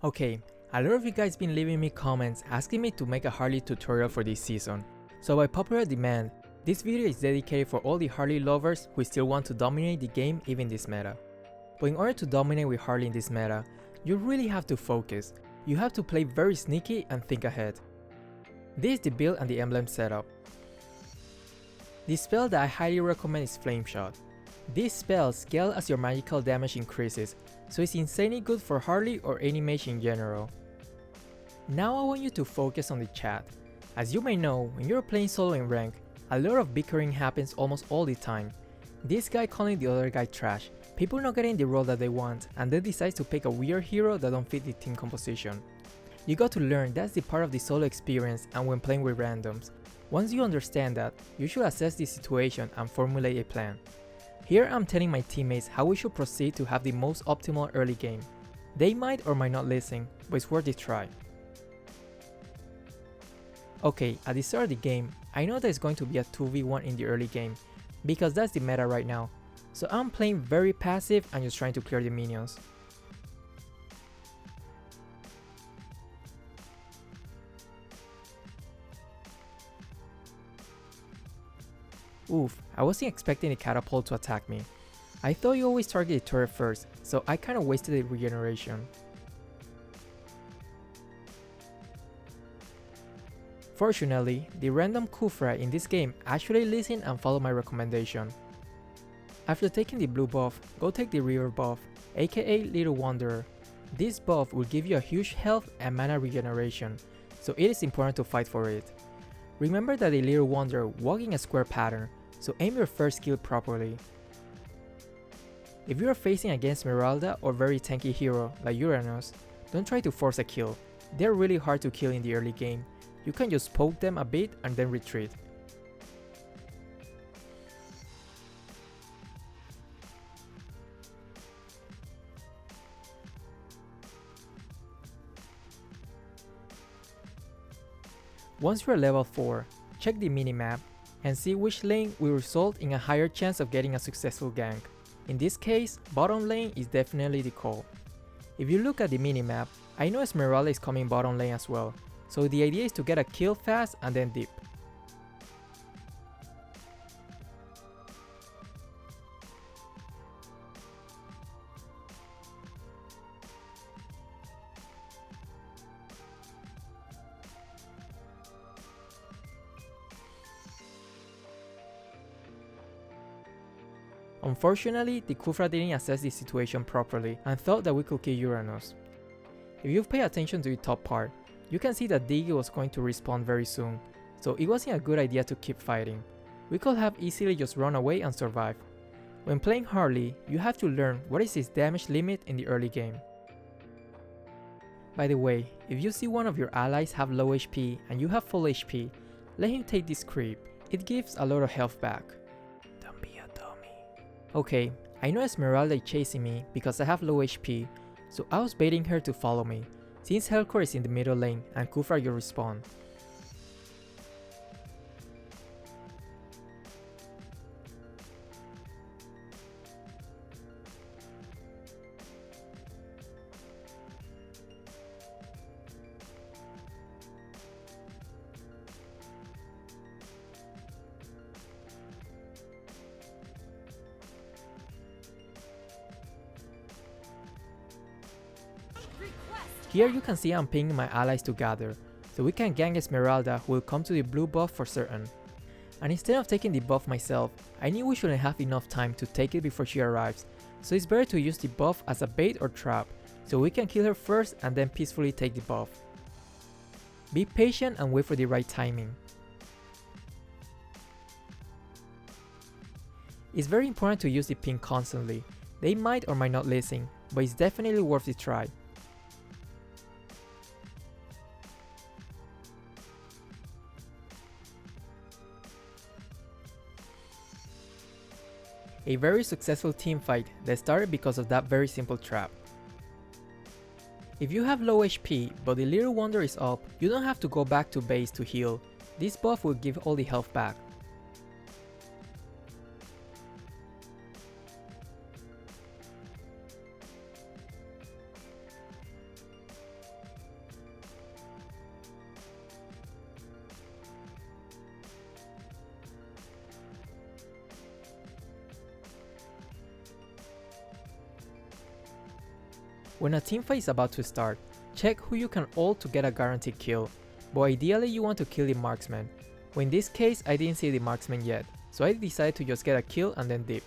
Okay, a lot of you guys been leaving me comments asking me to make a Harley tutorial for this season. So by popular demand, this video is dedicated for all the Harley lovers who still want to dominate the game even this meta. But in order to dominate with Harley in this meta, you really have to focus. You have to play very sneaky and think ahead. This is the build and the emblem setup. The spell that I highly recommend is Flame Shot. This spell scales as your magical damage increases, so it's insanely good for Harley or any mage in general. Now I want you to focus on the chat. As you may know, when you're playing solo in rank, a lot of bickering happens almost all the time. This guy calling the other guy trash, people not getting the role that they want, and then decides to pick a weird hero that don't fit the team composition. You got to learn that's the part of the solo experience and when playing with randoms. Once you understand that, you should assess the situation and formulate a plan. Here I'm telling my teammates how we should proceed to have the most optimal early game. They might or might not listen, but it's worth a try. Okay, at the start of the game, I know there's going to be a 2v1 in the early game, because that's the meta right now, so I'm playing very passive and just trying to clear the minions. Oof, I wasn't expecting the catapult to attack me. I thought you always target the turret first, so I kinda wasted the regeneration. Fortunately, the random Kufra in this game actually listened and followed my recommendation. After taking the blue buff, go take the river buff, aka Little Wanderer. This buff will give you a huge health and mana regeneration, so it is important to fight for it. Remember that the Little Wanderer walks in a square pattern, so aim your first skill properly. If you are facing against Esmeralda or very tanky hero like Uranus, don't try to force a kill. They're really hard to kill in the early game. You can just poke them a bit and then retreat. Once you're level 4, check the minimap and see which lane will result in a higher chance of getting a successful gank. In this case, bottom lane is definitely the call. If you look at the minimap, I know Esmeralda is coming bottom lane as well, so the idea is to get a kill fast and then dip. Unfortunately, the Kufra didn't assess the situation properly and thought that we could kill Uranus. If you pay attention to the top part, you can see that Diggy was going to respawn very soon, so it wasn't a good idea to keep fighting. We could have easily just run away and survive. When playing Harley, you have to learn what is his damage limit in the early game. By the way, if you see one of your allies have low HP and you have full HP, let him take this creep, it gives a lot of health back. Don't be a dummy. Okay, I know Esmeralda is chasing me because I have low HP, so I was baiting her to follow me, since Hellcore is in the middle lane and Kufra will respawn. Here you can see I'm pinging my allies to gather, so we can gank Esmeralda who will come to the blue buff for certain. And instead of taking the buff myself, I knew we shouldn't have enough time to take it before she arrives, so it's better to use the buff as a bait or trap, so we can kill her first and then peacefully take the buff. Be patient and wait for the right timing. It's very important to use the ping constantly. They might or might not listen, but it's definitely worth the try. A very successful teamfight that started because of that very simple trap. If you have low HP but the Little Wonder is up, you don't have to go back to base to heal. This buff will give all the health back. When a teamfight is about to start, check who you can ult to get a guaranteed kill, but ideally you want to kill the marksman. Well, in this case I didn't see the marksman yet, so I decided to just get a kill and then dip.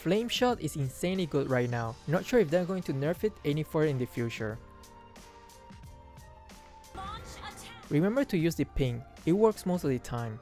Flame Shot is insanely good right now, not sure if they're going to nerf it any further in the future. Remember to use the ping, it works most of the time.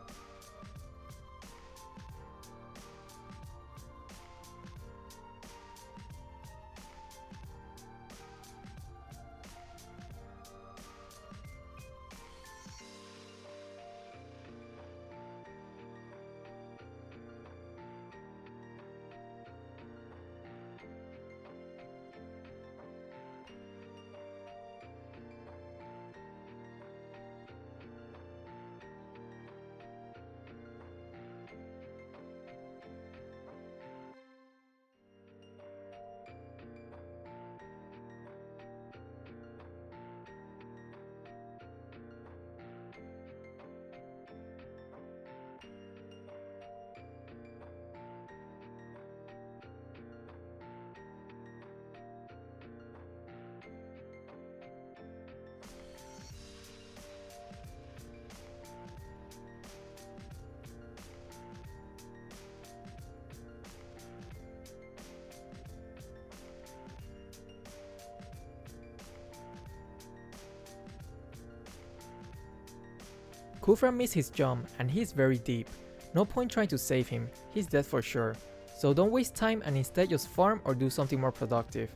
Kufra missed his jump and he's very deep. No point trying to save him, he's dead for sure. So don't waste time and instead just farm or do something more productive.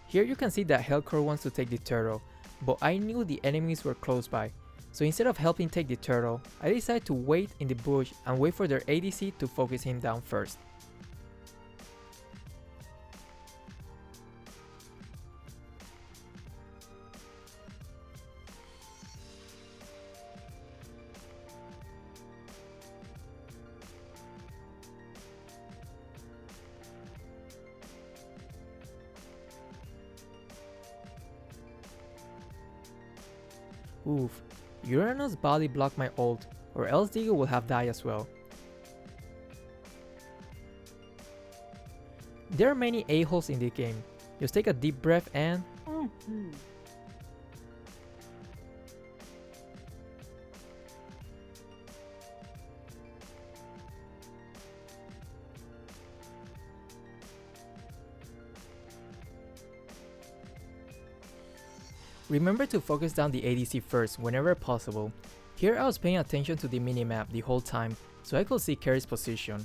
Here you can see that Hellcore wants to take the turtle, but I knew the enemies were close by, so instead of helping take the turtle, I decided to wait in the bush and wait for their ADC to focus him down first. Oof, Uranus body blocked my ult, or else Digo would have died as well. There are many a-holes in this game, just take a deep breath and... Remember to focus down the ADC first whenever possible. Here I was paying attention to the minimap the whole time so I could see carry's position.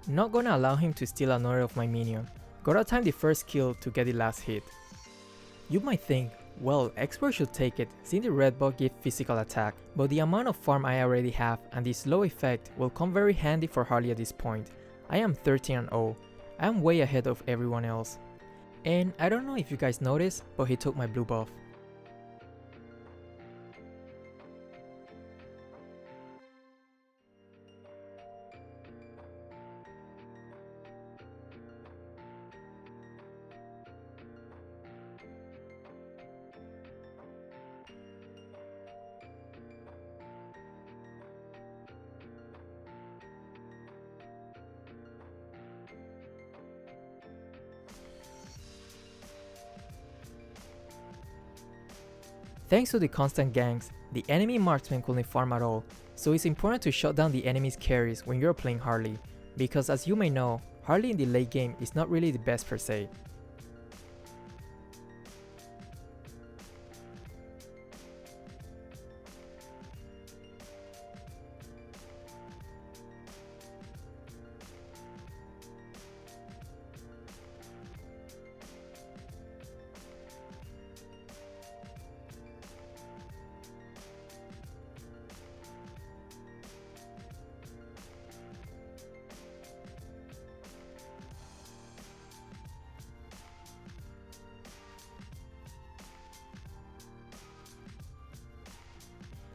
Not gonna allow him to steal another of my minion. Gotta time the first kill to get the last hit. You might think, well, expert should take it since the red buff gives physical attack, but the amount of farm I already have and the slow effect will come very handy for Harley at this point. I am 13-0, I am way ahead of everyone else. And I don't know if you guys noticed, but he took my blue buff. Thanks to the constant ganks, the enemy marksman couldn't farm at all, so it's important to shut down the enemy's carries when you're playing Harley, because as you may know, Harley in the late game is not really the best per se.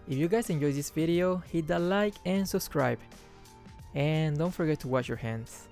If you guys enjoyed this video, hit that like and subscribe. And don't forget to wash your hands.